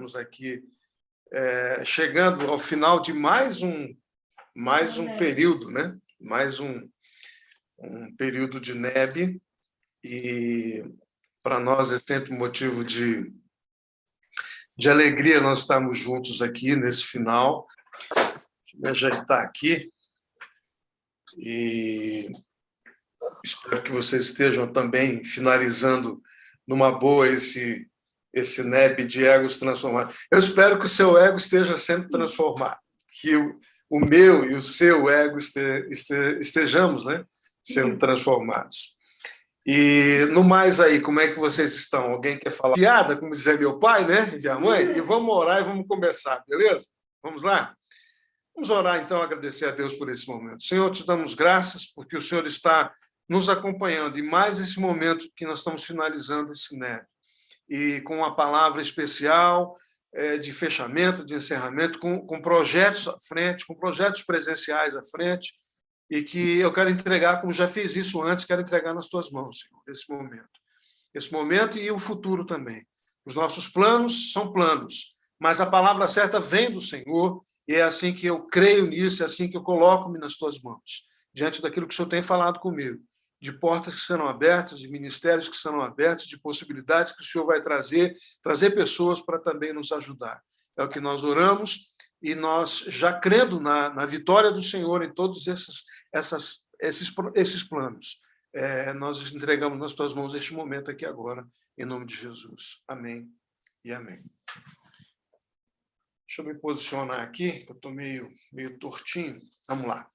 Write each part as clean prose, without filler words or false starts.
estarmos aqui chegando ao final de mais um período, né? Mais um período de NEB, e para nós é sempre um motivo de alegria nós estarmos juntos aqui nesse final. Deixa eu me ajeitar aqui. E espero que vocês estejam também finalizando numa boa esse NEB de egos transformados. Eu espero que o seu ego esteja sendo transformado, que o meu e o seu ego estejamos, né, sendo transformados. E, no mais aí, como é que vocês estão? Alguém quer falar? Piada, como dizia meu pai, né, e minha mãe? E vamos orar e vamos começar, beleza? Vamos lá? Vamos orar, então, agradecer a Deus por esse momento. Senhor, te damos graças porque o Senhor está nos acompanhando, e mais esse momento que nós estamos finalizando esse NEB, e com uma palavra especial de fechamento, de encerramento, com projetos à frente, com projetos presenciais à frente, e que eu quero entregar, como já fiz isso antes, quero entregar nas tuas mãos, Senhor, esse momento e o futuro também. Os nossos planos são planos, mas a palavra certa vem do Senhor, e é assim que eu creio nisso, é assim que eu coloco-me nas tuas mãos, diante daquilo que o Senhor tem falado comigo, de portas que serão abertas, de ministérios que serão abertos, de possibilidades que o Senhor vai trazer pessoas para também nos ajudar. É o que nós oramos, e nós, já crendo na vitória do Senhor em todos esses planos, nós entregamos nas tuas mãos este momento aqui agora, em nome de Jesus. Amém e amém. Deixa eu me posicionar aqui, que eu estou meio tortinho. Vamos lá.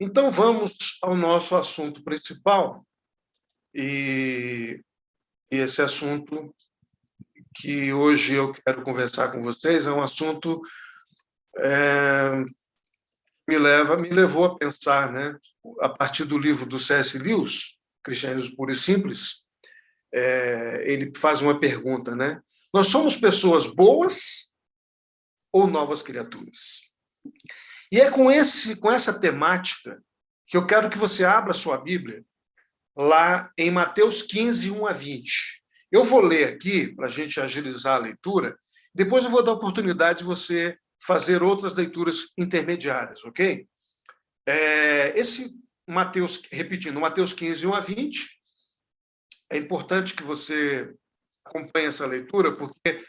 Então, vamos ao nosso assunto principal, e esse assunto que hoje eu quero conversar com vocês é um assunto que me levou a pensar, né, a partir do livro do C.S. Lewis, Cristianismo Puro e Simples. Ele faz uma pergunta, né? Nós somos pessoas boas ou novas criaturas? E é com essa temática que eu quero que você abra a sua Bíblia lá em Mateus 15, 1 a 20. Eu vou ler aqui, para a gente agilizar a leitura, depois eu vou dar a oportunidade de você fazer outras leituras intermediárias, ok? Esse Mateus, repetindo, Mateus 15, 1 a 20, é importante que você acompanhe essa leitura, porque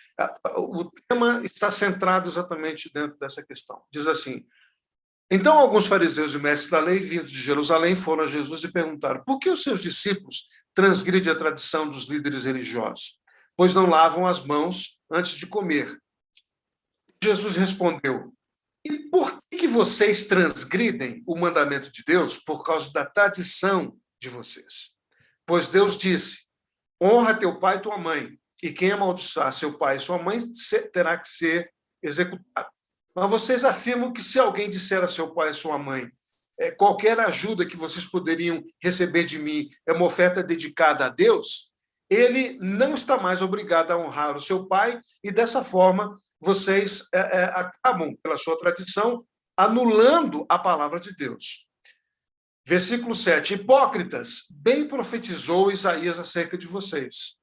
o tema está centrado exatamente dentro dessa questão. Diz assim: então alguns fariseus e mestres da lei, vindos de Jerusalém, foram a Jesus e perguntaram: por que os seus discípulos transgridem a tradição dos líderes religiosos, pois não lavam as mãos antes de comer? Jesus respondeu: e por que vocês transgridem o mandamento de Deus? Por causa da tradição de vocês. Pois Deus disse: honra teu pai e tua mãe, e quem amaldiçoar seu pai e sua mãe terá que ser executado. Mas vocês afirmam que se alguém disser a seu pai e sua mãe: qualquer ajuda que vocês poderiam receber de mim é uma oferta dedicada a Deus, ele não está mais obrigado a honrar o seu pai, e dessa forma vocês acabam, pela sua tradição, anulando a palavra de Deus. Versículo 7. Hipócritas, bem profetizou Isaías acerca de vocês,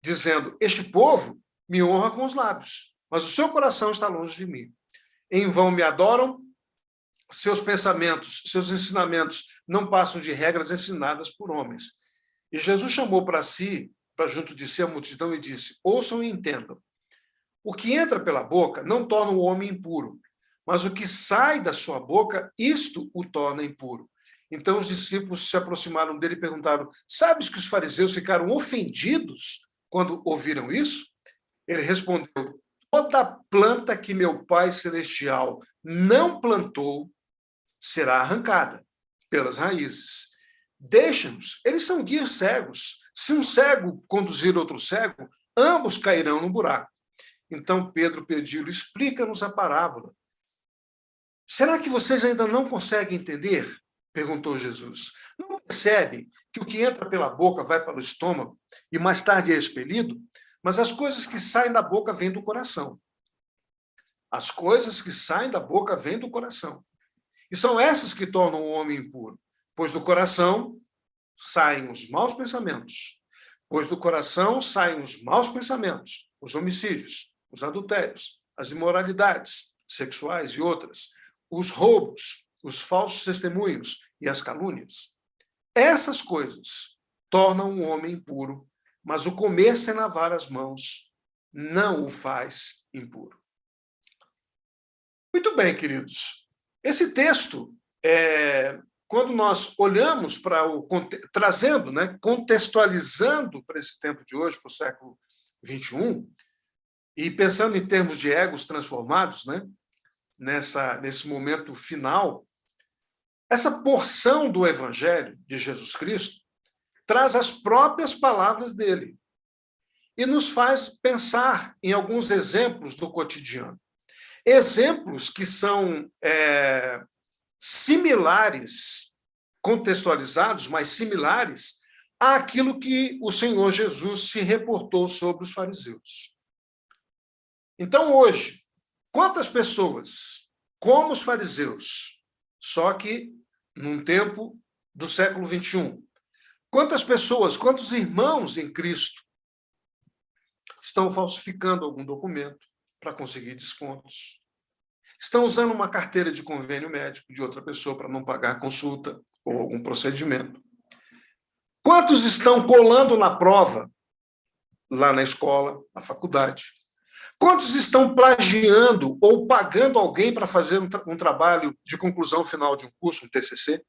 dizendo: este povo me honra com os lábios, mas o seu coração está longe de mim. Em vão me adoram, seus pensamentos, seus ensinamentos não passam de regras ensinadas por homens. E Jesus chamou para junto de si a multidão, e disse: ouçam e entendam. O que entra pela boca não torna o homem impuro, mas o que sai da sua boca, isto o torna impuro. Então os discípulos se aproximaram dele e perguntaram: sabes que os fariseus ficaram ofendidos quando ouviram isso? Ele respondeu: toda planta que meu Pai Celestial não plantou será arrancada pelas raízes. Deixa-nos, eles são guias cegos. Se um cego conduzir outro cego, ambos cairão no buraco. Então Pedro pediu-lhe: explica-nos a parábola. Será que vocês ainda não conseguem entender? Perguntou Jesus. Não percebe que o que entra pela boca vai para o estômago e mais tarde é expelido? Mas as coisas que saem da boca vêm do coração. As coisas que saem da boca vêm do coração. E são essas que tornam o homem impuro, pois do coração saem os maus pensamentos, Pois do coração saem os maus pensamentos, os homicídios, os adultérios, as imoralidades sexuais e outras, os roubos, os falsos testemunhos e as calúnias. Essas coisas tornam um homem impuro, mas o comer sem lavar as mãos não o faz impuro. Muito bem, queridos. Esse texto, quando nós olhamos para trazendo, né, contextualizando para esse tempo de hoje, para o século XXI, e pensando em termos de egos transformados, né, nesse momento final, essa porção do Evangelho de Jesus Cristo traz as próprias palavras dele e nos faz pensar em alguns exemplos do cotidiano. Exemplos que são similares, contextualizados, mas similares àquilo que o Senhor Jesus se reportou sobre os fariseus. Então, hoje, quantas pessoas, como os fariseus, só que num tempo do século XXI, quantas pessoas, quantos irmãos em Cristo estão falsificando algum documento para conseguir descontos? Estão usando uma carteira de convênio médico de outra pessoa para não pagar a consulta ou algum procedimento? Quantos estão colando na prova lá na escola, na faculdade? Quantos estão plagiando ou pagando alguém para fazer um trabalho de conclusão final de um curso, um TCC?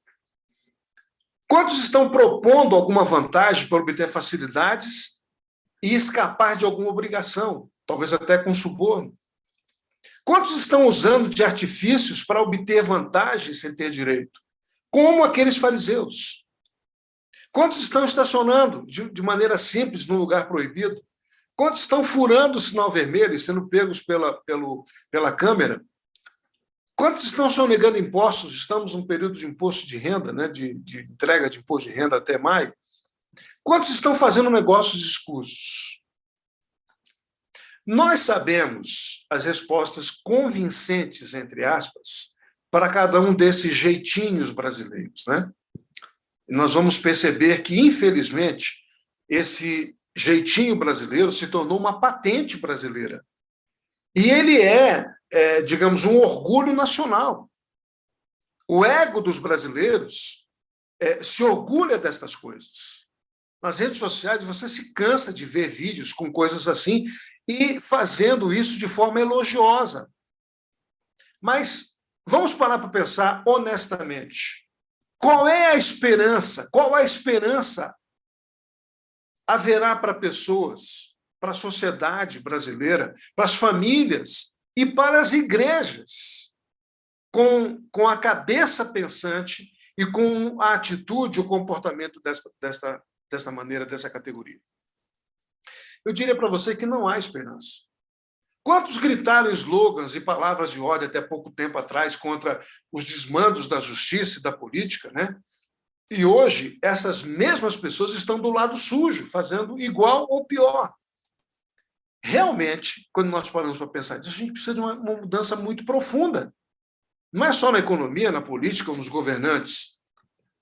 Quantos estão propondo alguma vantagem para obter facilidades e escapar de alguma obrigação, talvez até com suborno? Quantos estão usando de artifícios para obter vantagens sem ter direito? Como aqueles fariseus. Quantos estão estacionando de maneira simples num lugar proibido? Quantos estão furando o sinal vermelho e sendo pegos pela câmera? Quantos estão sonegando impostos? Estamos num período de imposto de renda, né, de entrega de imposto de renda até maio. Quantos estão fazendo negócios escusos? Nós sabemos as respostas convincentes, entre aspas, para cada um desses jeitinhos brasileiros, né? E nós vamos perceber que, infelizmente, esse jeitinho brasileiro se tornou uma patente brasileira. E ele digamos, um orgulho nacional. O ego dos brasileiros se orgulha destas coisas. Nas redes sociais, você se cansa de ver vídeos com coisas assim e fazendo isso de forma elogiosa. Mas vamos parar para pensar honestamente. Qual é a esperança? Qual a esperança haverá para pessoas, para a sociedade brasileira, para as famílias e para as igrejas, com a cabeça pensante e com a atitude, o comportamento desta maneira, dessa categoria? Eu diria para você que não há esperança. Quantos gritaram slogans e palavras de ódio até pouco tempo atrás contra os desmandos da justiça e da política, né? E hoje, essas mesmas pessoas estão do lado sujo, fazendo igual ou pior. Realmente, quando nós paramos para pensar nisso, a gente precisa de uma mudança muito profunda. Não é só na economia, na política ou nos governantes.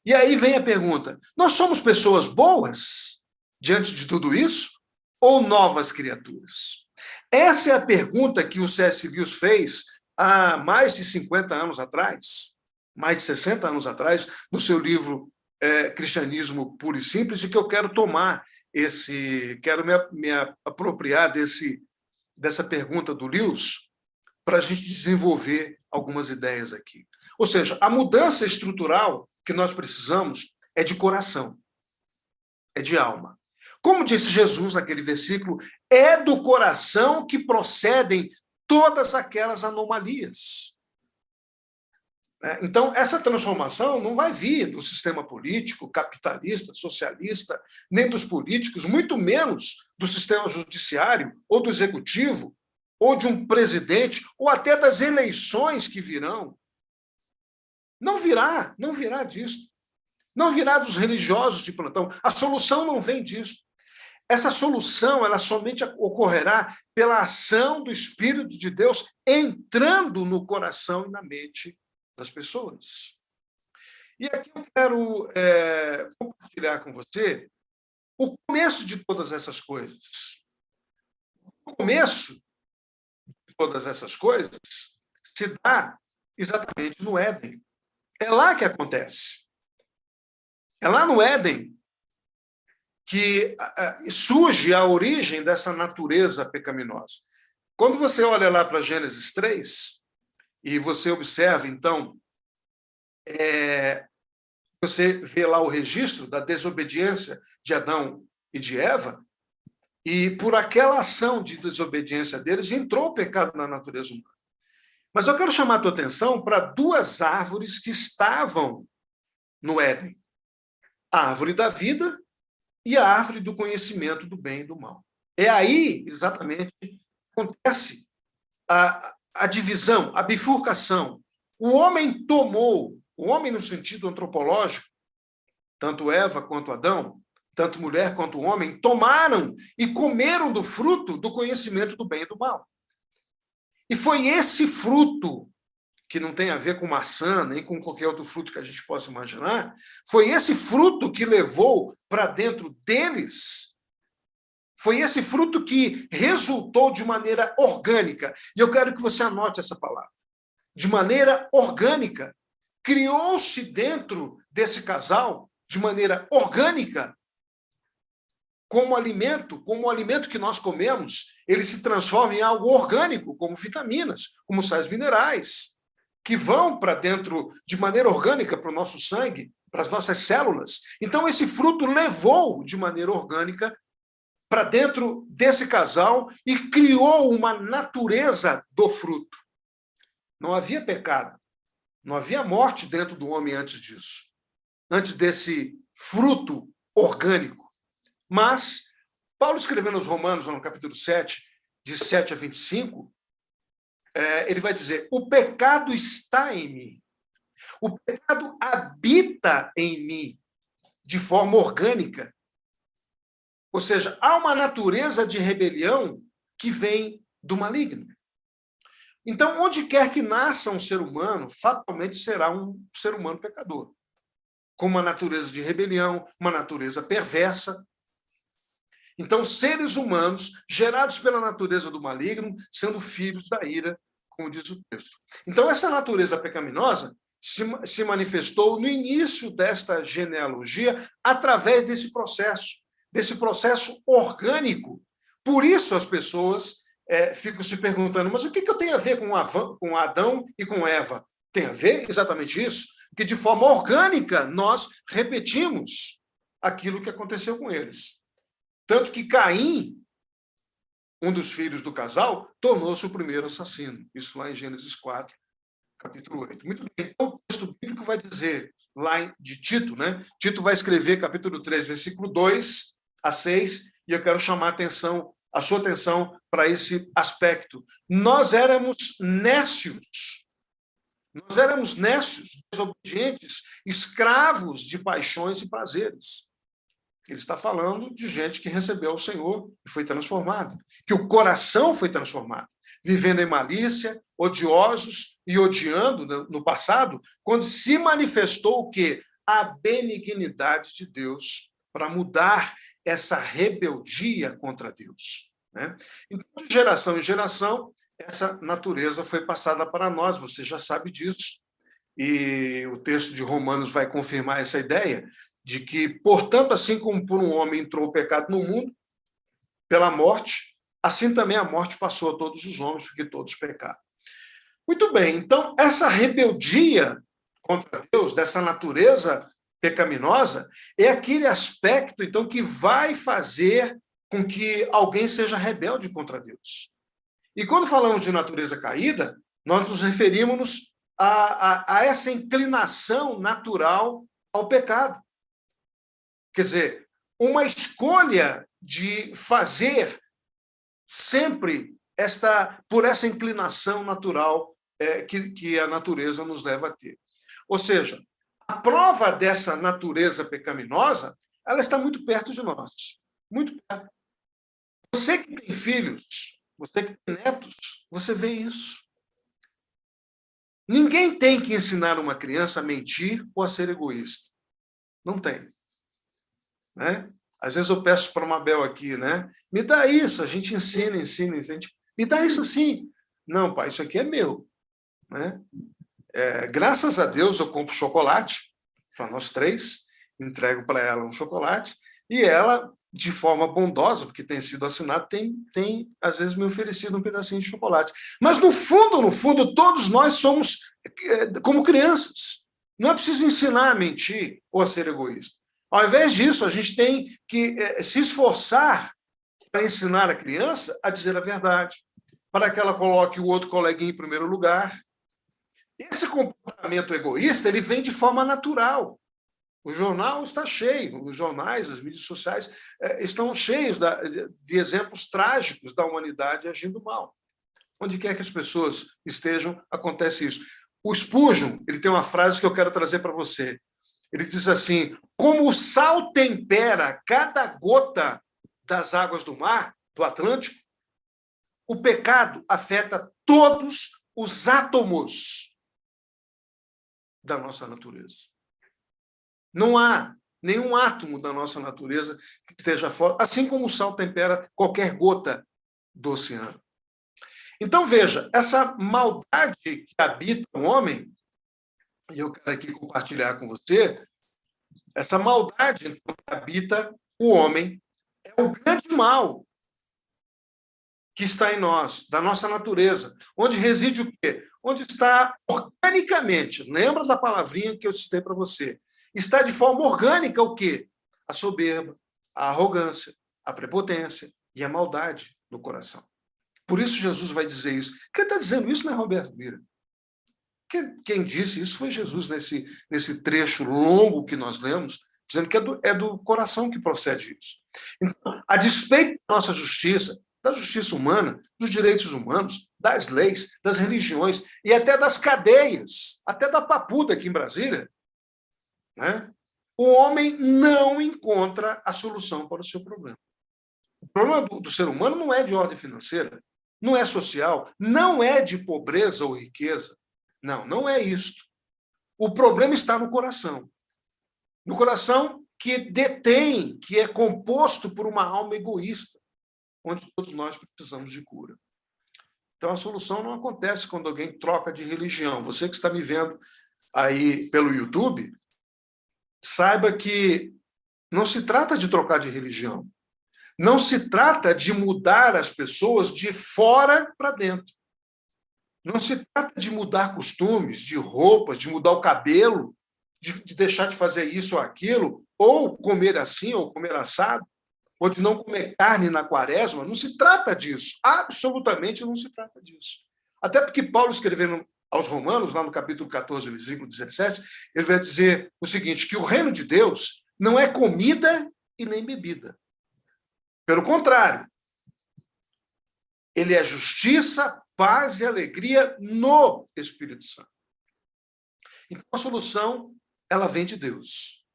E aí vem a pergunta: nós somos pessoas boas diante de tudo isso? Ou novas criaturas? Essa é a pergunta que o C.S. Lewis fez há mais de 50 anos atrás, mais de 60 anos atrás, no seu livro Cristianismo Puro e Simples, e que eu quero quero me apropriar dessa pergunta do Lewis para a gente desenvolver algumas ideias aqui. Ou seja, a mudança estrutural que nós precisamos é de coração, é de alma. Como disse Jesus naquele versículo, é do coração que procedem todas aquelas anomalias. Então, essa transformação não vai vir do sistema político, capitalista, socialista, nem dos políticos, muito menos do sistema judiciário, ou do executivo, ou de um presidente, ou até das eleições que virão. Não virá disso. Não virá dos religiosos de plantão. A solução não vem disso. Essa solução, ela somente ocorrerá pela ação do Espírito de Deus entrando no coração e na mente das pessoas. E aqui eu quero compartilhar com você o começo de todas essas coisas. O começo de todas essas coisas se dá exatamente no Éden. É lá que acontece. É lá no Éden que surge a origem dessa natureza pecaminosa. Quando você olha lá para Gênesis 3, e você observa, então, você vê lá o registro da desobediência de Adão e de Eva, e por aquela ação de desobediência deles, entrou o pecado na natureza humana. Mas eu quero chamar a tua atenção para duas árvores que estavam no Éden. A árvore da vida e a árvore do conhecimento do bem e do mal. É aí, exatamente, que acontece a divisão, a bifurcação. O homem no sentido antropológico, tanto Eva quanto Adão, tanto mulher quanto homem, tomaram e comeram do fruto do conhecimento do bem e do mal. E foi esse fruto, que não tem a ver com maçã, nem com qualquer outro fruto que a gente possa imaginar, foi esse fruto que levou para dentro deles, foi esse fruto que resultou de maneira orgânica. E eu quero que você anote essa palavra. De maneira orgânica. Criou-se dentro desse casal, de maneira orgânica, como o alimento que nós comemos, ele se transforma em algo orgânico, como vitaminas, como sais minerais, que vão para dentro de maneira orgânica para o nosso sangue, para as nossas células. Então, esse fruto levou de maneira orgânica para dentro desse casal e criou uma natureza do fruto. Não havia pecado, não havia morte dentro do homem antes disso, antes desse fruto orgânico. Mas, Paulo escrevendo aos Romanos, no capítulo 7, de 7 a 25, ele vai dizer, o pecado está em mim, o pecado habita em mim, de forma orgânica. Ou seja, há uma natureza de rebelião que vem do maligno. Então, onde quer que nasça um ser humano, fatalmente será um ser humano pecador, com uma natureza de rebelião, uma natureza perversa. Então, seres humanos, gerados pela natureza do maligno, sendo filhos da ira, como diz o texto. Então, essa natureza pecaminosa se manifestou no início desta genealogia através desse processo orgânico. Por isso as pessoas ficam se perguntando, mas o que eu tenho a ver com Adão e com Eva? Tem a ver exatamente isso, que de forma orgânica nós repetimos aquilo que aconteceu com eles. Tanto que Caim, um dos filhos do casal, tornou-se o primeiro assassino. Isso lá em Gênesis 4, capítulo 8. Muito bem, então o texto bíblico vai dizer, lá de Tito, né? Tito vai escrever capítulo 3, versículo 2 a 6, e eu quero chamar a sua atenção para esse aspecto. Nós éramos nécios, desobedientes, escravos de paixões e prazeres. Ele está falando de gente que recebeu o Senhor e foi transformada, que o coração foi transformado, vivendo em malícia, odiosos e odiando no passado, quando se manifestou o quê? A benignidade de Deus para mudar essa rebeldia contra Deus. Né? Então, de geração em geração, essa natureza foi passada para nós, você já sabe disso. E o texto de Romanos vai confirmar essa ideia, de que, portanto, assim como por um homem entrou o pecado no mundo, pela morte, assim também a morte passou a todos os homens, porque todos pecaram. Muito bem, então, essa rebeldia contra Deus, dessa natureza pecaminosa, é aquele aspecto, então, que vai fazer com que alguém seja rebelde contra Deus. E quando falamos de natureza caída, nós nos referimos a essa inclinação natural ao pecado. Quer dizer, uma escolha de fazer sempre por essa inclinação natural que a natureza nos leva a ter. Ou seja, a prova dessa natureza pecaminosa, ela está muito perto de nós. Muito perto. Você que tem filhos, você que tem netos, você vê isso. Ninguém tem que ensinar uma criança a mentir ou a ser egoísta. Não tem. Né? Às vezes eu peço para a Mabel aqui, né? Me dá isso, a gente ensina. Me dá isso assim. Não, pai, isso aqui é meu. Né? Graças a Deus eu compro chocolate para nós três, entrego para ela um chocolate, e ela, de forma bondosa, porque tem sido assinado, tem às vezes me oferecido um pedacinho de chocolate. Mas no fundo, todos nós somos como crianças. Não é preciso ensinar a mentir ou a ser egoísta. Ao invés disso, a gente tem que se esforçar para ensinar a criança a dizer a verdade, para que ela coloque o outro coleguinha em primeiro lugar. Esse comportamento egoísta ele vem de forma natural. O jornal está cheio, os jornais, as mídias sociais estão cheios de exemplos trágicos da humanidade agindo mal. Onde quer que as pessoas estejam, acontece isso. O Spurgeon, ele tem uma frase que eu quero trazer para você. Ele diz assim: como o sal tempera cada gota das águas do mar, do Atlântico, o pecado afeta todos os átomos da nossa natureza. Não há nenhum átomo da nossa natureza que esteja fora, assim como o sal tempera qualquer gota do oceano. Então, veja, essa maldade que habita o homem, e eu quero aqui compartilhar com você, essa maldade que habita o homem é o grande mal que está em nós, da nossa natureza, onde reside o quê? Onde está organicamente, lembra da palavrinha que eu citei para você, está de forma orgânica o quê? A soberba, a arrogância, a prepotência e a maldade no coração. Por isso Jesus vai dizer isso. Quem está dizendo isso não é Roberto Bira. Quem disse isso foi Jesus nesse trecho longo que nós lemos, dizendo que é do coração que procede isso. Então, a despeito da nossa justiça, da justiça humana, dos direitos humanos, das leis, das religiões e até das cadeias, até da papuda aqui em Brasília, né? O homem não encontra a solução para o seu problema. O problema do ser humano não é de ordem financeira, não é social, não é de pobreza ou riqueza. Não é isto. O problema está no coração. No coração que detém, que é composto por uma alma egoísta, onde todos nós precisamos de cura. Então, a solução não acontece quando alguém troca de religião. Você que está me vendo aí pelo YouTube, saiba que não se trata de trocar de religião. Não se trata de mudar as pessoas de fora para dentro. Não se trata de mudar costumes, de roupas, de mudar o cabelo, de deixar de fazer isso ou aquilo, ou comer assim ou comer assado, ou de não comer carne na quaresma. Não se trata disso. Absolutamente não se trata disso. Até porque Paulo, escrevendo aos Romanos, lá no capítulo 14, versículo 17, ele vai dizer o seguinte, que o reino de Deus não é comida e nem bebida. Pelo contrário, ele é justiça, paz e alegria no Espírito Santo. Então, a solução, ela vem de Deus.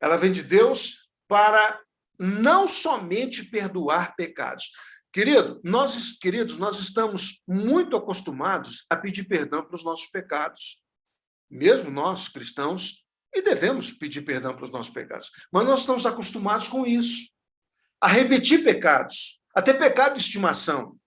Ela vem de Deus para não somente perdoar pecados. Queridos, nós estamos muito acostumados a pedir perdão pelos nossos pecados. Mesmo nós, cristãos, e devemos pedir perdão pelos nossos pecados. Mas nós estamos acostumados com isso. A repetir pecados, até pecado de estimação.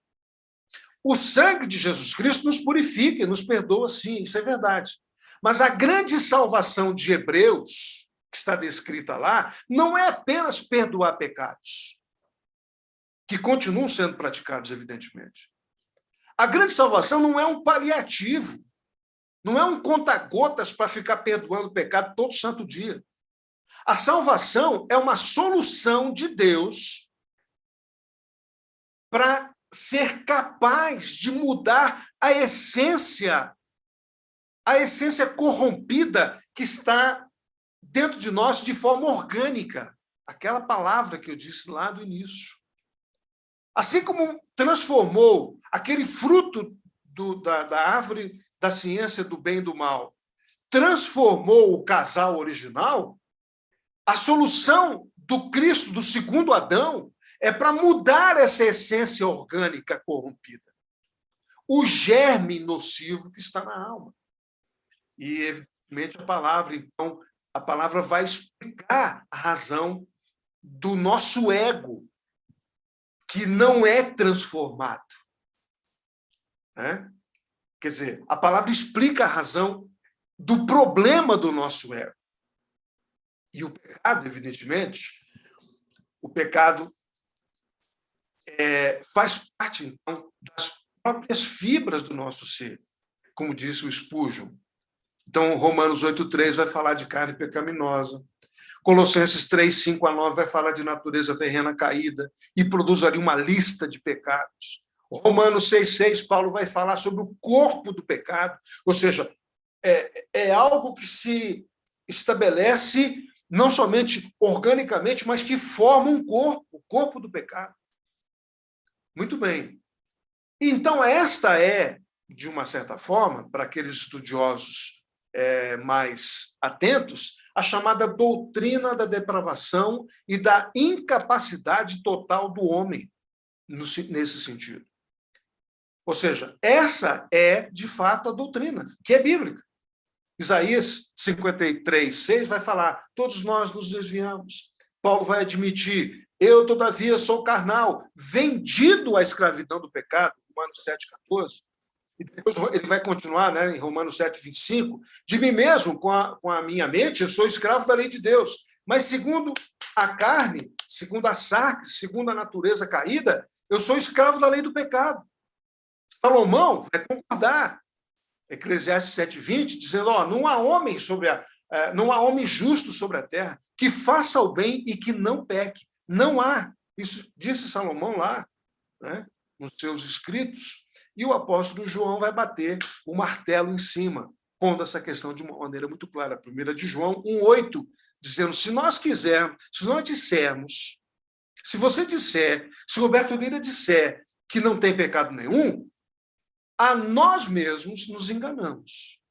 O sangue de Jesus Cristo nos purifica e nos perdoa, sim, isso é verdade. Mas a grande salvação de Hebreus, que está descrita lá, não é apenas perdoar pecados, que continuam sendo praticados, evidentemente. A grande salvação não é um paliativo, não é um conta-gotas para ficar perdoando pecado todo santo dia. A salvação é uma solução de Deus para ser capaz de mudar a essência corrompida que está dentro de nós de forma orgânica. Aquela palavra que eu disse lá do início. Assim como transformou aquele fruto da árvore da ciência do bem e do mal, transformou o casal original, a solução do Cristo, do segundo Adão, é para mudar essa essência orgânica corrompida. O germe nocivo que está na alma. E, evidentemente, a palavra vai explicar a razão do nosso ego, que não é transformado. Né? Quer dizer, a palavra explica a razão do problema do nosso ego. E o pecado, evidentemente, o pecado faz parte, então, das próprias fibras do nosso ser, como disse o Spurgeon. Então, Romanos 8,3 vai falar de carne pecaminosa. Colossenses 3:5-9 vai falar de natureza terrena caída e produz ali uma lista de pecados. Romanos 6,6, Paulo vai falar sobre o corpo do pecado, ou seja, é algo que se estabelece não somente organicamente, mas que forma um corpo, o corpo do pecado. Muito bem. Então, esta é, de uma certa forma, para aqueles estudiosos mais atentos, a chamada doutrina da depravação e da incapacidade total do homem, nesse sentido. Ou seja, essa é, de fato, a doutrina, que é bíblica. Isaías 53:6 vai falar, todos nós nos desviamos. Paulo vai admitir, eu, todavia, sou carnal, vendido à escravidão do pecado, Romanos 7,14. E depois ele vai continuar, né, em Romanos 7:25, de mim mesmo, com a minha mente, eu sou escravo da lei de Deus. Mas segundo a carne, segundo a sarx, segundo a natureza caída, eu sou escravo da lei do pecado. Salomão vai concordar, Eclesiastes 7:20, dizendo, não há homem não há homem justo sobre a terra que faça o bem e que não peque. Não há. Isso disse Salomão lá, né, nos seus escritos. E o apóstolo João vai bater o martelo em cima, pondo essa questão de uma maneira muito clara. 1 de João 1:8, dizendo, se nós quisermos, se nós dissermos, se você disser, se Roberto Lira disser que não tem pecado nenhum, a nós mesmos nos enganamos.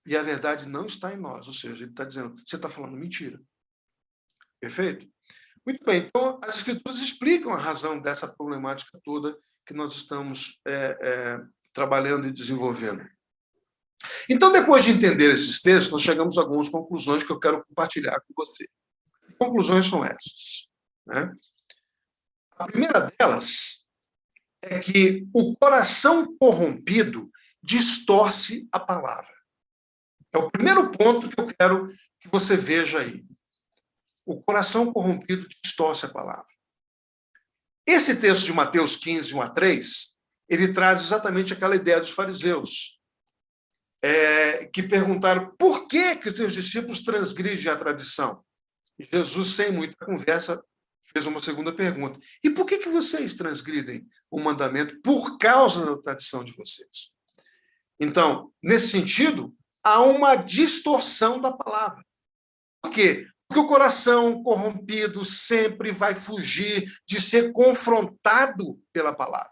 E a verdade não está em nós. Ou seja, ele está dizendo, você está falando mentira. Perfeito? Muito bem. Então, as Escrituras explicam a razão dessa problemática toda que nós estamos trabalhando e desenvolvendo. Então, depois de entender esses textos, nós chegamos a algumas conclusões que eu quero compartilhar com você. Que conclusões são essas? Né? A primeira delas é que o coração corrompido distorce a palavra. É o primeiro ponto que eu quero que você veja aí. O coração corrompido distorce a palavra. Esse texto de Mateus 15, 1-3, ele traz exatamente aquela ideia dos fariseus, que perguntaram por que os seus discípulos transgridem a tradição. E Jesus, sem muita conversa, fez uma segunda pergunta. E por que vocês transgridem o mandamento por causa da tradição de vocês? Então, nesse sentido, há uma distorção da palavra. Por quê? Porque o coração corrompido sempre vai fugir de ser confrontado pela palavra.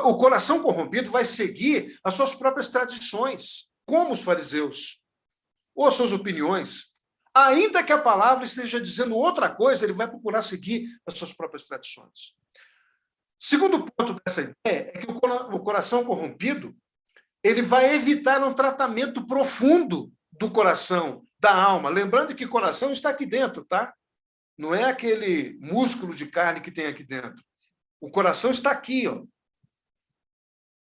O coração corrompido vai seguir as suas próprias tradições, como os fariseus, ou as suas opiniões. Ainda que a palavra esteja dizendo outra coisa, ele vai procurar seguir as suas próprias tradições. Segundo ponto dessa ideia é que o coração corrompido ele vai evitar um tratamento profundo do coração, da alma. Lembrando que o coração está aqui dentro, tá? Não é aquele músculo de carne que tem aqui dentro. O coração está aqui, ó.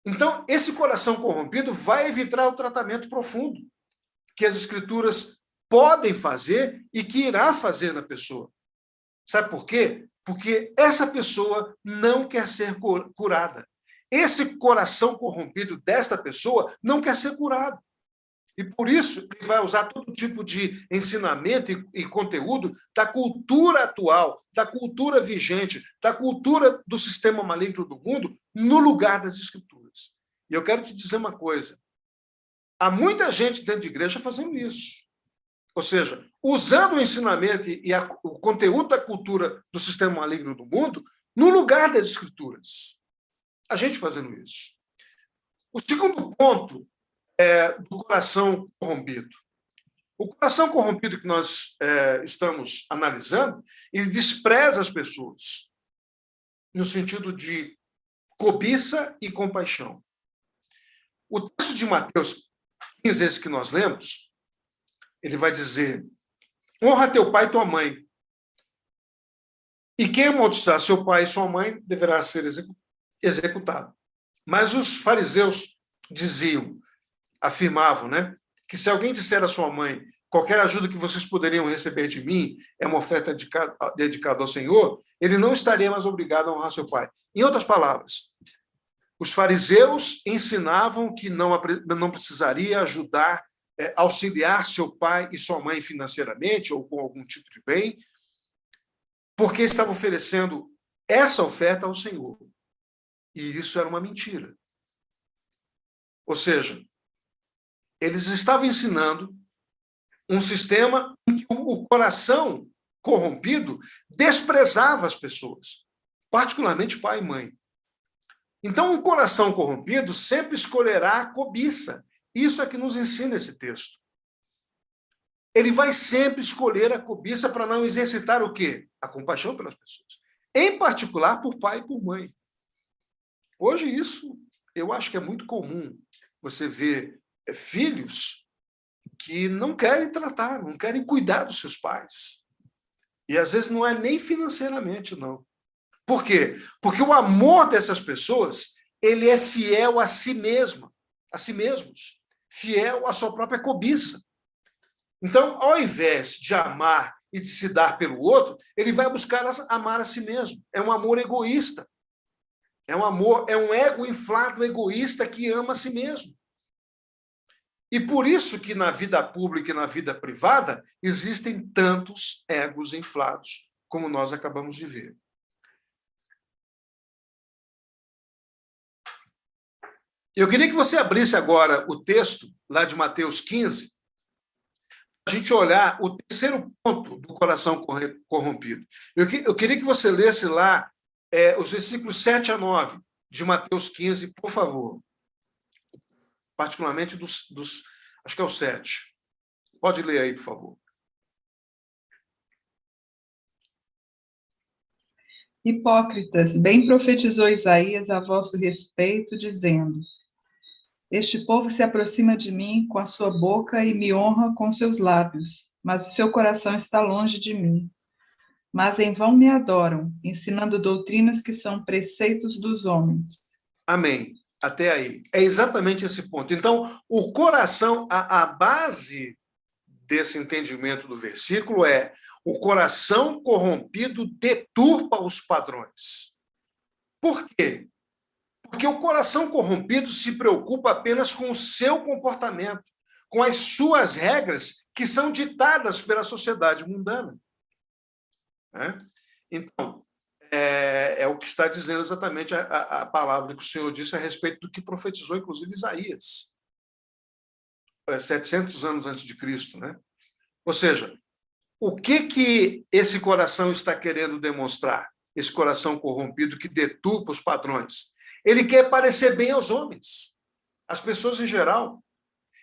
Então, esse coração corrompido vai evitar o tratamento profundo que as Escrituras podem fazer e que irá fazer na pessoa. Sabe por quê? Porque essa pessoa não quer ser curada. Esse coração corrompido desta pessoa não quer ser curado. E por isso ele vai usar todo tipo de ensinamento e conteúdo da cultura atual, da cultura vigente, da cultura do sistema maligno do mundo, no lugar das Escrituras. E eu quero te dizer uma coisa. Há muita gente dentro de igreja fazendo isso. Ou seja, usando o ensinamento e o conteúdo da cultura do sistema maligno do mundo no lugar das Escrituras. A gente fazendo isso. O segundo ponto é do coração corrompido. O coração corrompido que nós estamos analisando, ele despreza as pessoas no sentido de cobiça e compaixão. O texto de Mateus 15, esse que nós lemos, ele vai dizer, honra teu pai e tua mãe, E quem amaldiçoar seu pai e sua mãe deverá ser executado. Mas os fariseus afirmavam, né, que se alguém disser à sua mãe: qualquer ajuda que vocês poderiam receber de mim é uma oferta dedicada ao Senhor, ele não estaria mais obrigado a honrar seu pai. Em outras palavras, os fariseus ensinavam que não precisaria ajudar, auxiliar seu pai e sua mãe financeiramente ou com algum tipo de bem, porque estavam oferecendo essa oferta ao Senhor. E isso era uma mentira. Ou seja, eles estavam ensinando um sistema em que o coração corrompido desprezava as pessoas, particularmente pai e mãe. Então, um coração corrompido sempre escolherá a cobiça. Isso é que nos ensina esse texto. Ele vai sempre escolher a cobiça para não exercitar o quê? A compaixão pelas pessoas. Em particular, por pai e por mãe. Hoje, isso eu acho que é muito comum. Você vê filhos que não querem tratar, não querem cuidar dos seus pais. E, às vezes, não é nem financeiramente, não. Por quê? Porque o amor dessas pessoas, ele é fiel a si mesmo, a si mesmos, fiel à sua própria cobiça. Então, ao invés de amar e de se dar pelo outro, ele vai buscar amar a si mesmo. É um amor egoísta. É um ego inflado egoísta que ama a si mesmo. E por isso que na vida pública e na vida privada existem tantos egos inflados, como nós acabamos de ver. Eu queria que você abrisse agora o texto, lá de Mateus 15, para a gente olhar o terceiro ponto do coração corrompido. Eu queria que você lesse lá os versículos 7 a 9 de Mateus 15, por favor. Particularmente acho que é o 7. Pode ler aí, por favor. Hipócritas, bem profetizou Isaías a vosso respeito, dizendo: este povo se aproxima de mim com a sua boca e me honra com seus lábios, mas o seu coração está longe de mim. Mas em vão me adoram, ensinando doutrinas que são preceitos dos homens. Amém. Até aí. É exatamente esse ponto. Então, o coração, a base desse entendimento do versículo é: o coração corrompido deturpa os padrões. Por quê? Porque o coração corrompido se preocupa apenas com o seu comportamento, com as suas regras que são ditadas pela sociedade mundana. Então, é o que está dizendo exatamente a palavra que o Senhor disse a respeito do que profetizou, inclusive, Isaías, 700 anos antes de Cristo, né? Ou seja, o que esse coração está querendo demonstrar? Esse coração corrompido que deturpa os padrões. Ele quer parecer bem aos homens, às pessoas em geral.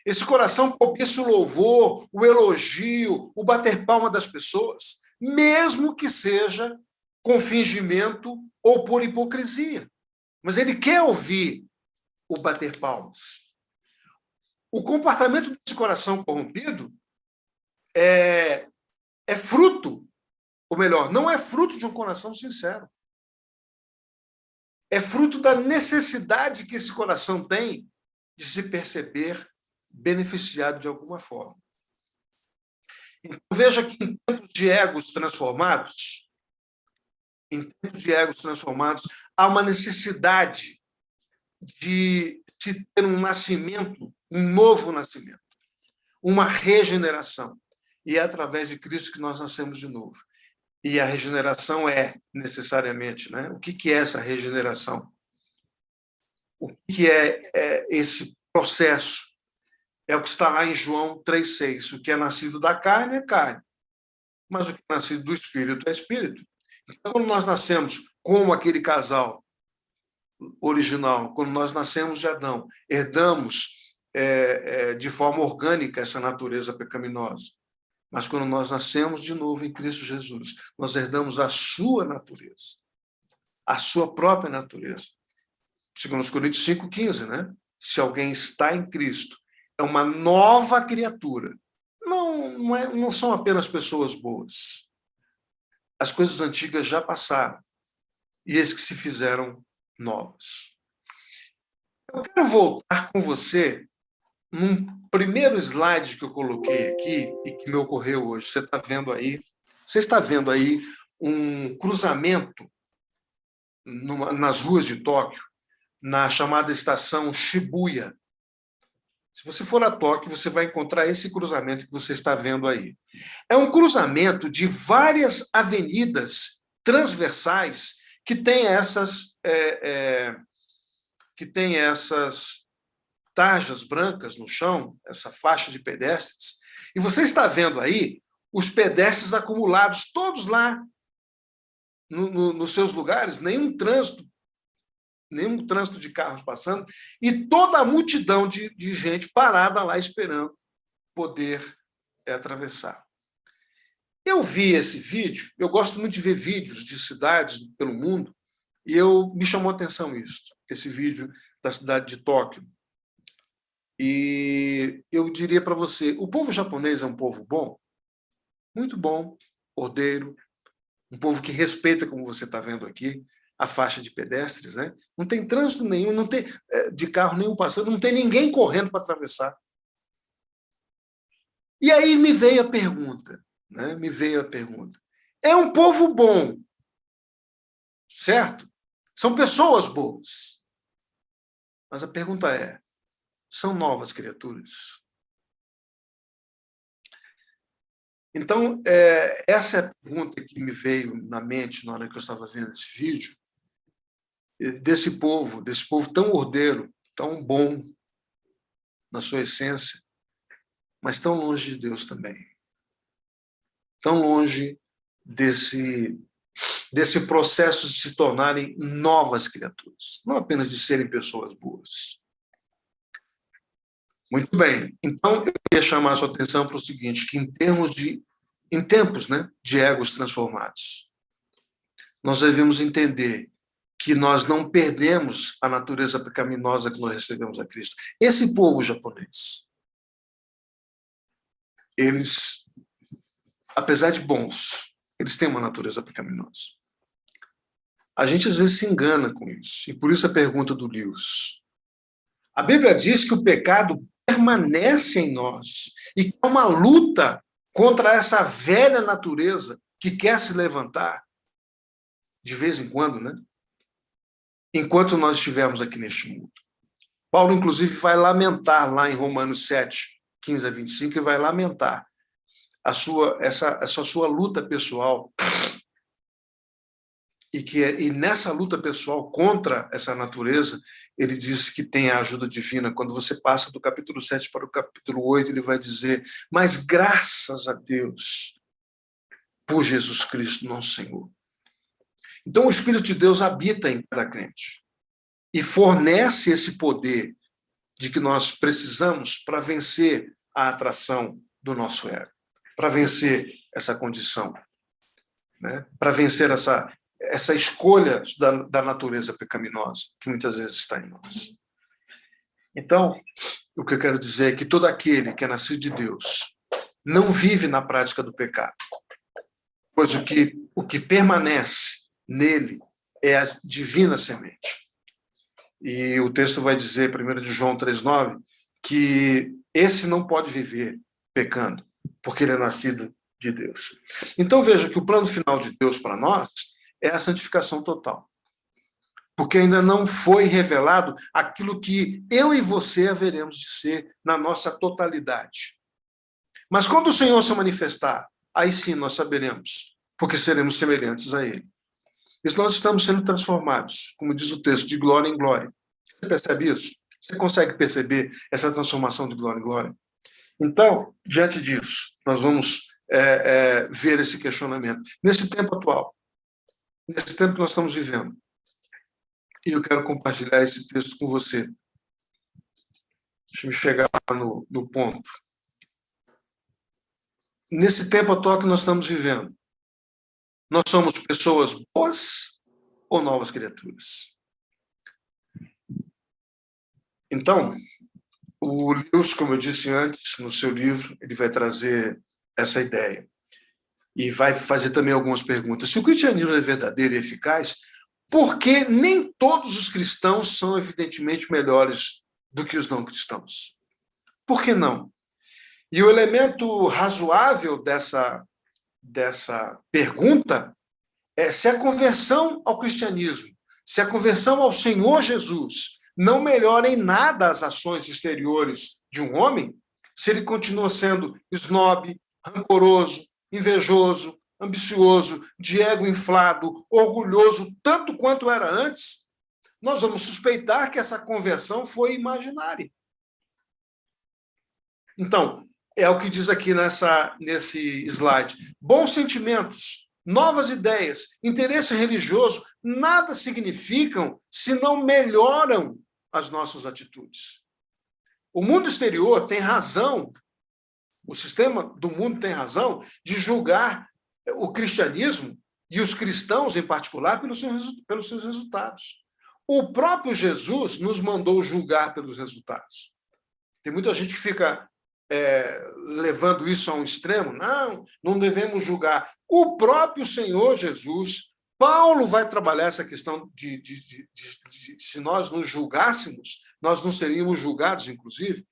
Esse coração cobiça o louvor, o elogio, o bater palma das pessoas, mesmo que seja com fingimento ou por hipocrisia. Mas ele quer ouvir o bater palmas. O comportamento desse coração corrompido é fruto, ou melhor, não é fruto de um coração sincero. É fruto da necessidade que esse coração tem de se perceber beneficiado de alguma forma. Então, veja que em tempos de egos transformados, há uma necessidade de se ter um nascimento, um novo nascimento, uma regeneração. E é através de Cristo que nós nascemos de novo. E a regeneração é necessariamente, né? O que é essa regeneração? O que é esse processo? É o que está lá em João 3,6. O que é nascido da carne é carne, mas o que é nascido do Espírito é Espírito. Então, quando nós nascemos como aquele casal original, quando nós nascemos de Adão, herdamos de forma orgânica essa natureza pecaminosa. Mas quando nós nascemos de novo em Cristo Jesus, nós herdamos a sua natureza, a sua própria natureza. 2 Coríntios 5,15, né? Se alguém está em Cristo, é uma nova criatura. Não são apenas pessoas boas. as coisas antigas já passaram, e eis que se fizeram novas. Eu quero voltar com você num primeiro slide que eu coloquei aqui e que me ocorreu hoje. Você está vendo aí um cruzamento nas ruas de Tóquio, na chamada estação Shibuya. Se você for a Tóquio, você vai encontrar esse cruzamento que você está vendo aí. É um cruzamento de várias avenidas transversais que tem essas tarjas brancas no chão, essa faixa de pedestres. E você está vendo aí os pedestres acumulados, todos lá nos seus lugares, nenhum trânsito de carros passando, e toda a multidão de gente parada lá esperando poder atravessar. Eu vi esse vídeo, eu gosto muito de ver vídeos de cidades pelo mundo, e me chamou a atenção esse vídeo da cidade de Tóquio. E eu diria para você, o povo japonês é um povo bom, muito bom, ordeiro, um povo que respeita, como você está vendo aqui, a faixa de pedestres, né? Não tem trânsito nenhum, não tem de carro nenhum passando, não tem ninguém correndo para atravessar. E aí me veio a pergunta, né? É um povo bom, certo? São pessoas boas. Mas a pergunta é, são novas criaturas? Então, essa é a pergunta que me veio na mente na hora que eu estava vendo esse vídeo, desse povo tão ordeiro, tão bom na sua essência, mas tão longe de Deus também. Tão longe desse processo de se tornarem novas criaturas, não apenas de serem pessoas boas. Muito bem. Então, eu queria chamar a sua atenção para o seguinte, que em tempos, né, de egos transformados, nós devemos entender que nós não perdemos a natureza pecaminosa que nós recebemos a Cristo. Esse povo japonês, eles, apesar de bons, eles têm uma natureza pecaminosa. A gente às vezes se engana com isso, e por isso a pergunta do Lewis. A Bíblia diz que o pecado permanece em nós, e que é uma luta contra essa velha natureza que quer se levantar de vez em quando, né? Enquanto nós estivermos aqui neste mundo. Paulo, inclusive, vai lamentar lá em Romanos 7, 15 a 25, e vai lamentar essa sua luta pessoal, e nessa luta pessoal contra essa natureza, ele diz que tem a ajuda divina. Quando você passa do capítulo 7 para o capítulo 8, ele vai dizer, mas graças a Deus por Jesus Cristo, nosso Senhor. Então, o Espírito de Deus habita em cada crente e fornece esse poder de que nós precisamos para vencer a atração do nosso ego, para vencer essa condição, né? Para vencer essa escolha da natureza pecaminosa que muitas vezes está em nós. Então, o que eu quero dizer é que todo aquele que é nascido de Deus não vive na prática do pecado, pois o que permanece nele é a divina semente. E o texto vai dizer, 1 de João 3,9, que esse não pode viver pecando, porque ele é nascido de Deus. Então veja que o plano final de Deus para nós é a santificação total. Porque ainda não foi revelado aquilo que eu e você haveremos de ser na nossa totalidade. Mas quando o Senhor se manifestar, aí sim nós saberemos, porque seremos semelhantes a Ele. E nós estamos sendo transformados, como diz o texto, de glória em glória. Você percebe isso? Você consegue perceber essa transformação de glória em glória? Então, diante disso, nós vamos ver esse questionamento. Nesse tempo atual, nesse tempo que nós estamos vivendo, e eu quero compartilhar esse texto com você. Deixa eu chegar no ponto. Nesse tempo atual que nós estamos vivendo, nós somos pessoas boas ou novas criaturas? Então, o Lewis, como eu disse antes, no seu livro, ele vai trazer essa ideia. e vai fazer também algumas perguntas. Se o cristianismo é verdadeiro e eficaz, por que nem todos os cristãos são, evidentemente, melhores do que os não cristãos? Por que não? E o elemento razoável dessa pergunta é se a conversão ao cristianismo, se a conversão ao Senhor Jesus não melhora em nada as ações exteriores de um homem, se ele continua sendo esnobe, rancoroso, invejoso, ambicioso, de ego inflado, orgulhoso, tanto quanto era antes, nós vamos suspeitar que essa conversão foi imaginária. Então, é o que diz aqui nesse slide. Bons sentimentos, novas ideias, interesse religioso, nada significam se não melhoram as nossas atitudes. O mundo exterior tem razão, o sistema do mundo tem razão de julgar o cristianismo e os cristãos, em particular, pelos seus resultados. O próprio Jesus nos mandou julgar pelos resultados. Tem muita gente que fica levando isso a um extremo. Não devemos julgar. O próprio Senhor Jesus, Paulo vai trabalhar essa questão de se nós nos julgássemos, nós não seríamos julgados, inclusive.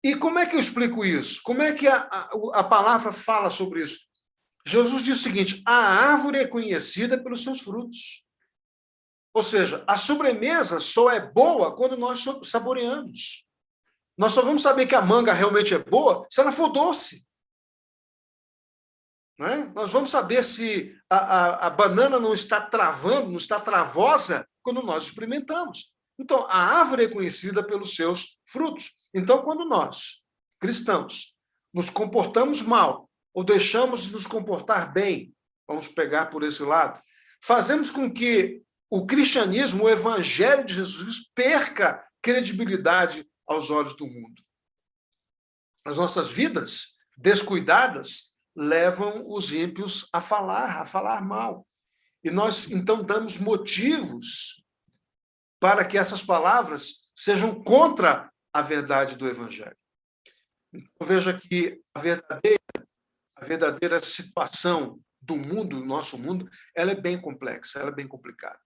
E como é que eu explico isso? Como é que a palavra fala sobre isso? Jesus diz o seguinte: a árvore é conhecida pelos seus frutos. Ou seja, a sobremesa só é boa quando nós saboreamos. Nós só vamos saber que a manga realmente é boa se ela for doce. Não é? Nós vamos saber se a banana não está travando, não está travosa, quando nós experimentamos. Então, a árvore é conhecida pelos seus frutos. Então, quando nós, cristãos, nos comportamos mal, ou deixamos de nos comportar bem, vamos pegar por esse lado, fazemos com que o cristianismo, o evangelho de Jesus, perca credibilidade aos olhos do mundo. As nossas vidas descuidadas levam os ímpios a falar mal. E nós, então, damos motivos para que essas palavras sejam contra a verdade do evangelho. Então, veja que a verdadeira situação do mundo, do nosso mundo, ela é bem complexa, ela é bem complicada.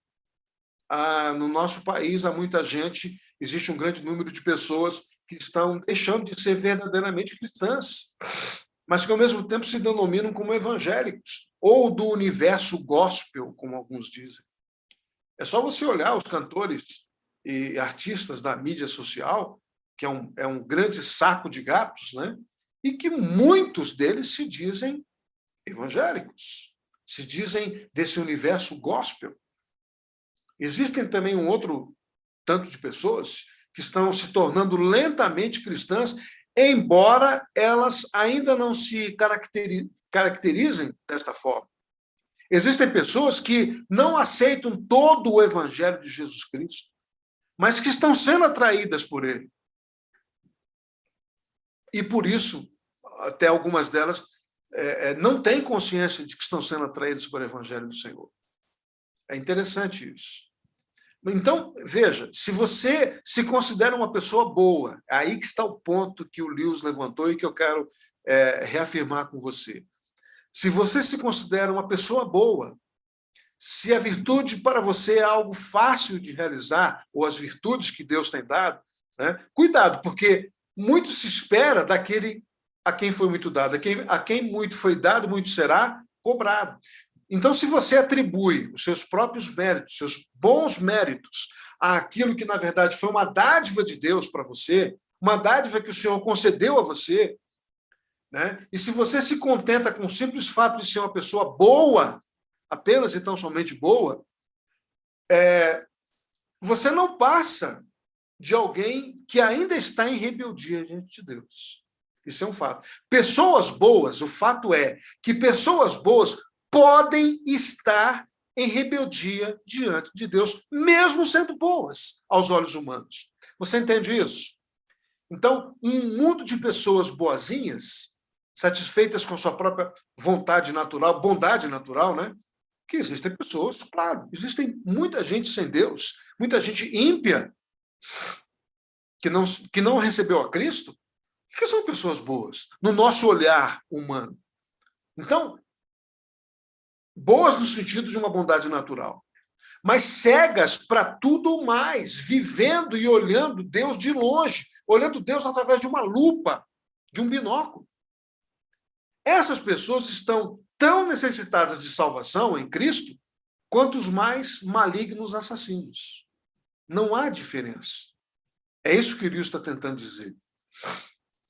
No nosso país, há muita gente, existe um grande número de pessoas que estão deixando de ser verdadeiramente cristãs, mas que, ao mesmo tempo, se denominam como evangélicos, ou do universo gospel, como alguns dizem. É só você olhar os cantores e artistas da mídia social, que é um grande saco de gatos, né? E que muitos deles se dizem evangélicos, se dizem desse universo gospel. Existem também um outro tanto de pessoas que estão se tornando lentamente cristãs, embora elas ainda não se caracterizem desta forma. Existem pessoas que não aceitam todo o evangelho de Jesus Cristo, mas que estão sendo atraídas por ele. E por isso, até algumas delas não têm consciência de que estão sendo atraídas pelo evangelho do Senhor. É interessante isso. Então, veja, se você se considera uma pessoa boa, é aí que está o ponto que o Lewis levantou e que eu quero reafirmar com você. Se você se considera uma pessoa boa, se a virtude para você é algo fácil de realizar, ou as virtudes que Deus tem dado, né, cuidado, porque muito se espera daquele a quem foi muito dado. A quem muito foi dado, muito será cobrado. Então, se você atribui os seus próprios méritos, seus bons méritos, àquilo que, na verdade, foi uma dádiva de Deus para você, uma dádiva que o Senhor concedeu a você, né? E se você se contenta com o simples fato de ser uma pessoa boa, apenas e tão somente boa, você não passa de alguém que ainda está em rebeldia diante de Deus. Isso é um fato. Pessoas boas, o fato é que pessoas boas podem estar em rebeldia diante de Deus, mesmo sendo boas aos olhos humanos. Você entende isso? Então, um mundo de pessoas boazinhas, satisfeitas com sua própria vontade natural, bondade natural, né? Que existem pessoas, claro, existem muita gente sem Deus, muita gente ímpia, que não recebeu a Cristo, que são pessoas boas, no nosso olhar humano. Então, boas no sentido de uma bondade natural, mas cegas para tudo mais, vivendo e olhando Deus de longe, olhando Deus através de uma lupa, de um binóculo. Essas pessoas estão tão necessitadas de salvação em Cristo quanto os mais malignos assassinos. Não há diferença. É isso que o Elias está tentando dizer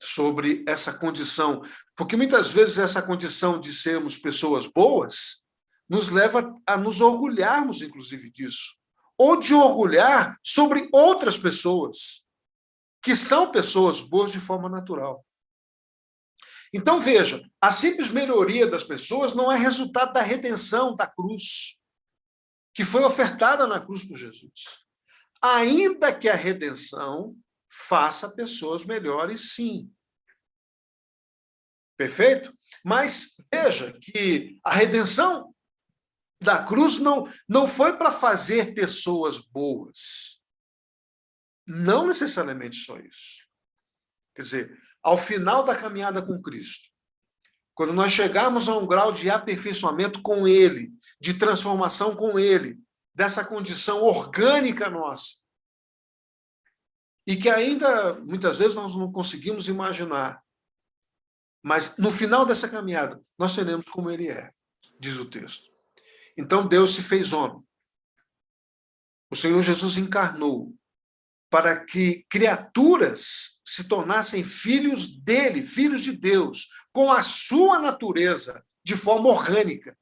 sobre essa condição, porque muitas vezes essa condição de sermos pessoas boas nos leva a nos orgulharmos, inclusive, disso, ou de orgulhar sobre outras pessoas, que são pessoas boas de forma natural. Então, veja, a simples melhoria das pessoas não é resultado da redenção da cruz, que foi ofertada na cruz por Jesus. Ainda que a redenção faça pessoas melhores, sim. Perfeito? Mas veja que a redenção da cruz não foi para fazer pessoas boas. Não necessariamente só isso. Quer dizer, ao final da caminhada com Cristo, quando nós chegarmos a um grau de aperfeiçoamento com Ele, de transformação com Ele, dessa condição orgânica nossa, e que ainda, muitas vezes, nós não conseguimos imaginar, mas no final dessa caminhada, nós seremos como Ele é, diz o texto. Então, Deus se fez homem. O Senhor Jesus encarnou para que criaturas se tornassem filhos dele, filhos de Deus, com a sua natureza, de forma orgânica.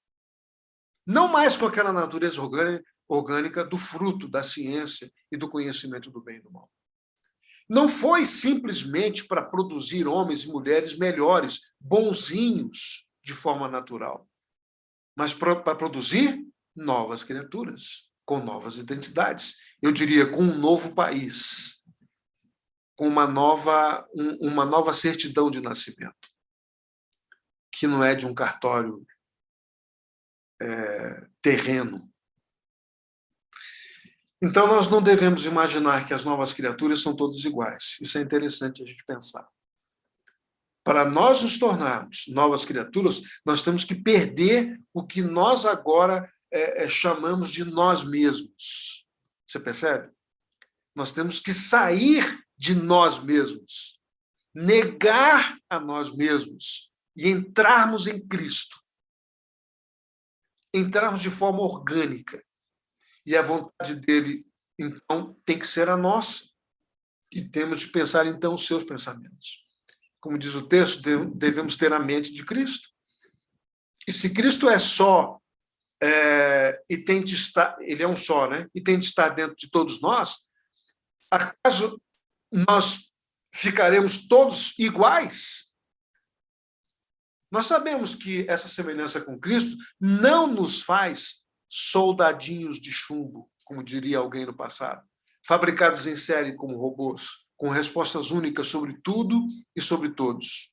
Não mais com aquela natureza orgânica do fruto da ciência e do conhecimento do bem e do mal. Não foi simplesmente para produzir homens e mulheres melhores, bonzinhos, de forma natural, mas para produzir novas criaturas, com novas identidades. Eu diria, com um novo país, com uma nova certidão de nascimento, que não é de um cartório terreno. Então, nós não devemos imaginar que as novas criaturas são todas iguais. Isso é interessante a gente pensar. Para nós nos tornarmos novas criaturas, nós temos que perder o que nós agora chamamos de nós mesmos. Você percebe? Nós temos que sair de nós mesmos, negar a nós mesmos e entrarmos em Cristo. Entrarmos de forma orgânica. E a vontade dele, então, tem que ser a nossa. E temos de pensar, então, os seus pensamentos. Como diz o texto, devemos ter a mente de Cristo. E se Cristo é só, e tem de estar, ele é um só, né? E tem de estar dentro de todos nós, acaso nós ficaremos todos iguais? Nós sabemos que essa semelhança com Cristo não nos faz soldadinhos de chumbo, como diria alguém no passado, fabricados em série como robôs, com respostas únicas sobre tudo e sobre todos.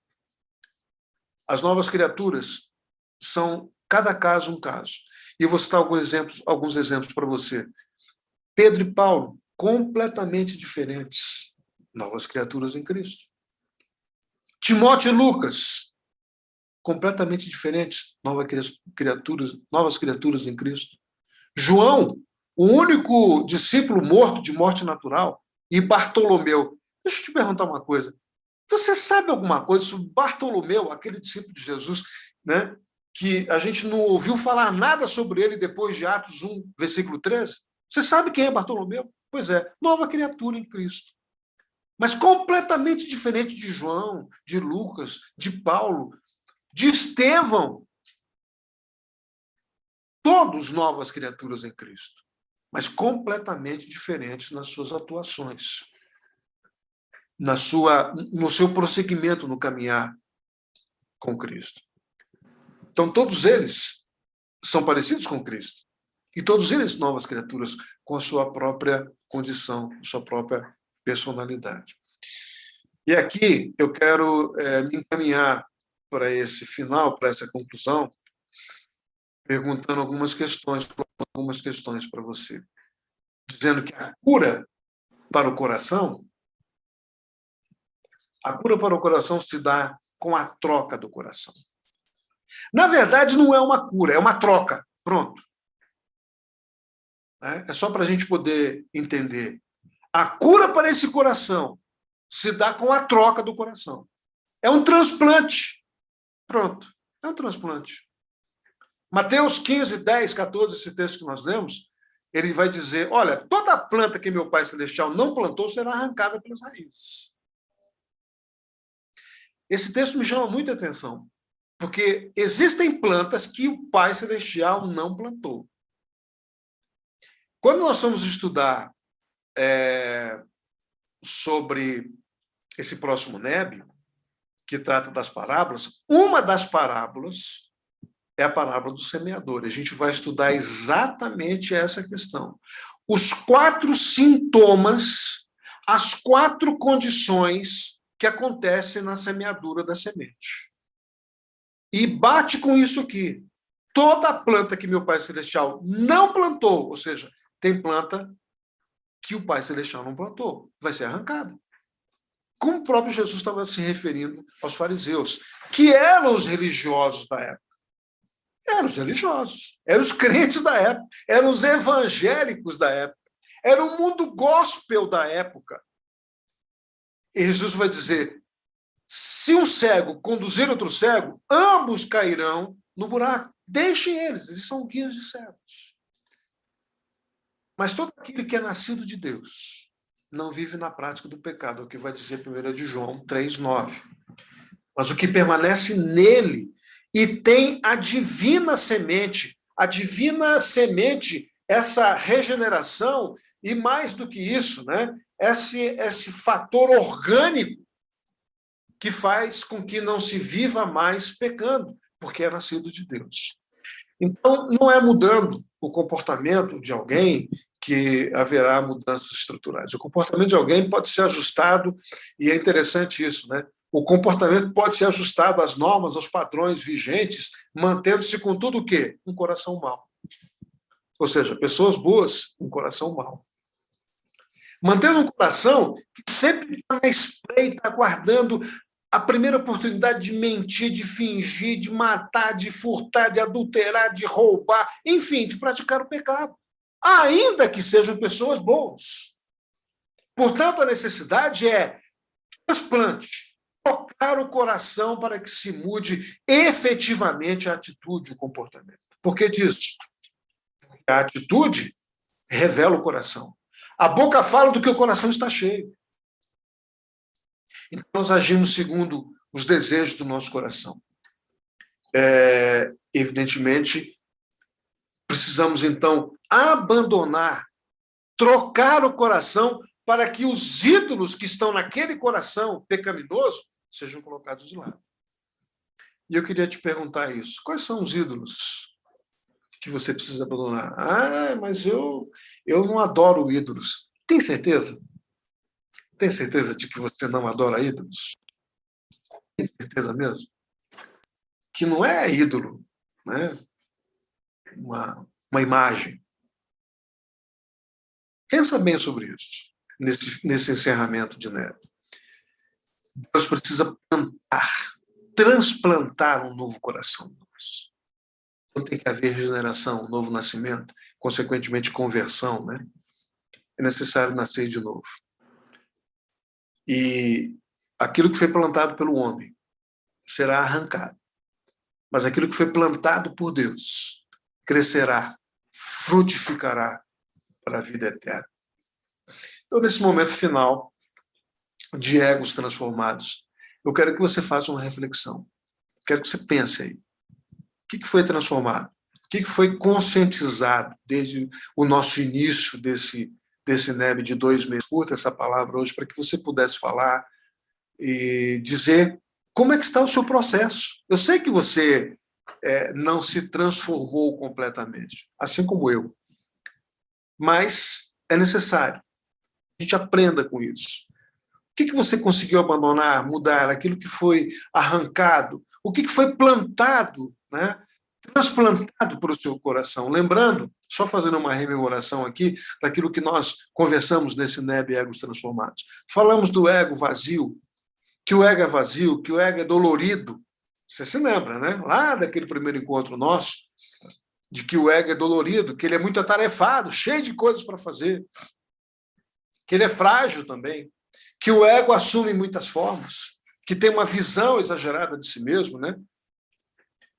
As novas criaturas são, cada caso, um caso. E eu vou citar alguns exemplos para você. Pedro e Paulo, completamente diferentes, novas criaturas em Cristo. Timóteo e Lucas, completamente diferentes, novas criaturas em Cristo. João, o único discípulo morto de morte natural, e Bartolomeu. Deixa eu te perguntar uma coisa. Você sabe alguma coisa sobre Bartolomeu, aquele discípulo de Jesus, né, que a gente não ouviu falar nada sobre ele depois de Atos 1, versículo 13? Você sabe quem é Bartolomeu? Pois é, nova criatura em Cristo. Mas completamente diferente de João, de Lucas, de Paulo, de Estevão. Todos novas criaturas em Cristo, mas completamente diferentes nas suas atuações, no seu prosseguimento no caminhar com Cristo. Então, todos eles são parecidos com Cristo, e todos eles novas criaturas com a sua própria condição, sua própria personalidade. E aqui eu quero me encaminhar para esse final, para essa conclusão, perguntando algumas questões para você, dizendo que a cura para o coração se dá com a troca do coração. Na verdade, não é uma cura, é uma troca. Pronto. É só para a gente poder entender. A cura para esse coração se dá com a troca do coração. É um transplante. Pronto. É um transplante. Mateus 15, 10, 14, esse texto que nós lemos, ele vai dizer, olha, toda planta que meu Pai Celestial não plantou será arrancada pelas raízes. Esse texto me chama muita atenção, porque existem plantas que o Pai Celestial não plantou. Quando nós vamos estudar sobre esse próximo Nébio, que trata das parábolas, uma das parábolas é a parábola do semeador. A gente vai estudar exatamente essa questão. Os 4 sintomas, as 4 condições que acontecem na semeadura da semente. E bate com isso aqui. Toda planta que meu Pai Celestial não plantou, ou seja, tem planta que o Pai Celestial não plantou, vai ser arrancada. Como o próprio Jesus estava se referindo aos fariseus, que eram os religiosos da época. Eram os religiosos, eram os crentes da época, eram os evangélicos da época, era o mundo gospel da época. E Jesus vai dizer, se um cego conduzir outro cego, ambos cairão no buraco. Deixem eles são guias de cegos. Mas todo aquele que é nascido de Deus não vive na prática do pecado, é o que vai dizer 1 de João 3,9. Mas o que permanece nele e tem a divina semente, essa regeneração, e mais do que isso, né, esse fator orgânico que faz com que não se viva mais pecando, porque é nascido de Deus. Então, não é mudando o comportamento de alguém que haverá mudanças estruturais. O comportamento de alguém pode ser ajustado, e é interessante isso, né? O comportamento pode ser ajustado às normas, aos padrões vigentes, mantendo-se com tudo o quê? Um coração mau. Ou seja, pessoas boas, um coração mau. Mantendo um coração que sempre está na espreita, aguardando a primeira oportunidade de mentir, de fingir, de matar, de furtar, de adulterar, de roubar, enfim, de praticar o pecado. Ainda que sejam pessoas boas. Portanto, a necessidade é transplante, tocar o coração para que se mude efetivamente a atitude, o comportamento. Por que disso? A atitude revela o coração. A boca fala do que o coração está cheio. Então, nós agimos segundo os desejos do nosso coração. Evidentemente, precisamos, então, abandonar, trocar o coração para que os ídolos que estão naquele coração pecaminoso sejam colocados de lado. E eu queria te perguntar isso. Quais são os ídolos que você precisa abandonar? Ah, mas eu não adoro ídolos. Tem certeza? Tem certeza de que você não adora ídolos? Tem certeza mesmo? Que não é ídolo, né? Uma imagem. Pensa bem sobre isso, nesse encerramento de Nébio. Deus precisa transplantar um novo coração em nós. Então tem que haver regeneração, um novo nascimento, consequentemente conversão, né? É necessário nascer de novo. E aquilo que foi plantado pelo homem será arrancado. Mas aquilo que foi plantado por Deus crescerá, frutificará para a vida eterna. Então, nesse momento final de egos transformados, eu quero que você faça uma reflexão. Quero que você pense aí. O que foi transformado? O que foi conscientizado desde o nosso início desse Nébio de 2 meses? Curta essa palavra hoje para que você pudesse falar e dizer como é que está o seu processo. Eu sei que você não se transformou completamente, assim como eu. Mas é necessário que a gente aprenda com isso. O que você conseguiu abandonar, mudar, aquilo que foi arrancado, o que foi plantado, né? Transplantado para o seu coração. Lembrando, só fazendo uma rememoração aqui, daquilo que nós conversamos nesse Nébio Egos Transformados. Falamos do ego vazio, que o ego é vazio, que o ego é dolorido, Você se lembra, né? Lá daquele primeiro encontro nosso, de que o ego é dolorido, que ele é muito atarefado, cheio de coisas para fazer, que ele é frágil também, que o ego assume muitas formas, que tem uma visão exagerada de si mesmo, né?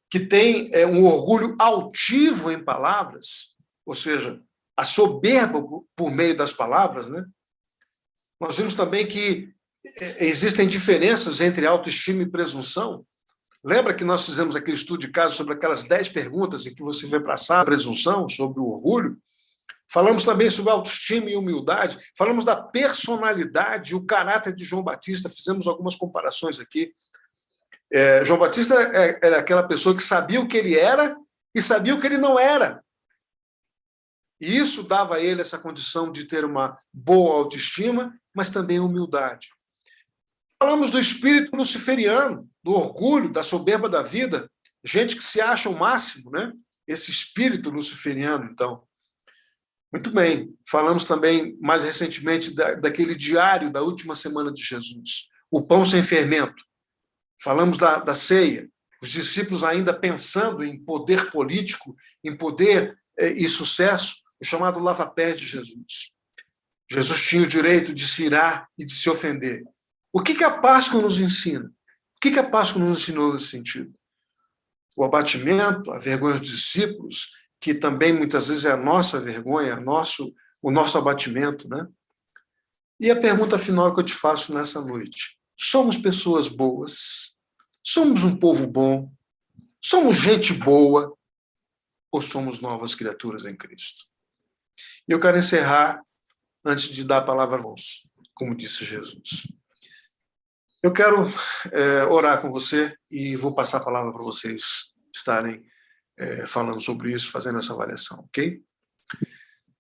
Que tem um orgulho altivo em palavras, ou seja, a soberba por meio das palavras, né? Nós vimos também que existem diferenças entre autoestima e presunção. Lembra que nós fizemos aquele estudo de caso sobre aquelas 10 perguntas em que você vai passar a presunção, sobre o orgulho? Falamos também sobre autoestima e humildade, falamos da personalidade e o caráter de João Batista, fizemos algumas comparações aqui. João Batista era aquela pessoa que sabia o que ele era e sabia o que ele não era. E isso dava a ele essa condição de ter uma boa autoestima, mas também humildade. Falamos do espírito luciferiano, do orgulho, da soberba da vida, gente que se acha o máximo, né? Esse espírito luciferiano, então. Muito bem. Falamos também, mais recentemente, daquele diário da última semana de Jesus, o pão sem fermento. Falamos da ceia, os discípulos ainda pensando em poder político, em poder e sucesso, o chamado lava-pés de Jesus. Jesus tinha o direito de se irar e de se ofender. O que a Páscoa nos ensina? O que a Páscoa nos ensinou nesse sentido? O abatimento, a vergonha dos discípulos, que também muitas vezes é a nossa vergonha, o nosso abatimento, né? E a pergunta final que eu te faço nessa noite: somos pessoas boas? Somos um povo bom? Somos gente boa? Ou somos novas criaturas em Cristo? E eu quero encerrar, antes de dar a palavra a vós, como disse Jesus. Eu quero orar com você e vou passar a palavra para vocês estarem falando sobre isso, fazendo essa avaliação, ok?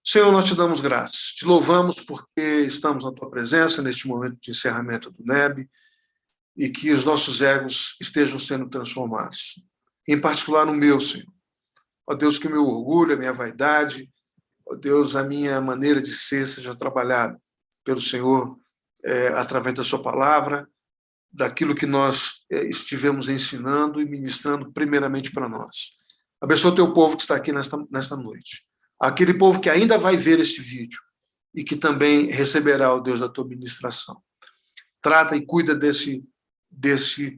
Senhor, nós te damos graças, te louvamos porque estamos na tua presença neste momento de encerramento do NEB e que os nossos egos estejam sendo transformados, em particular no meu, Senhor. Ó Deus, que o meu orgulho, a minha vaidade, ó Deus, a minha maneira de ser seja trabalhada pelo Senhor através da sua palavra, daquilo que nós estivemos ensinando e ministrando primeiramente para nós. Abençoa o teu povo que está aqui nesta noite. Aquele povo que ainda vai ver este vídeo e que também receberá, ó Deus, da tua ministração. Trata e cuida desse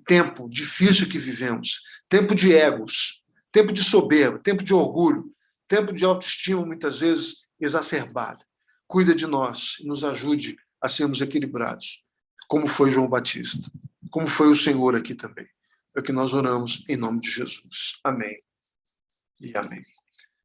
tempo difícil que vivemos, tempo de egos, tempo de soberba, tempo de orgulho, tempo de autoestima muitas vezes exacerbada. Cuida de nós e nos ajude a sermos equilibrados, como foi João Batista, como foi o Senhor aqui também. É o que nós oramos em nome de Jesus. Amém e amém.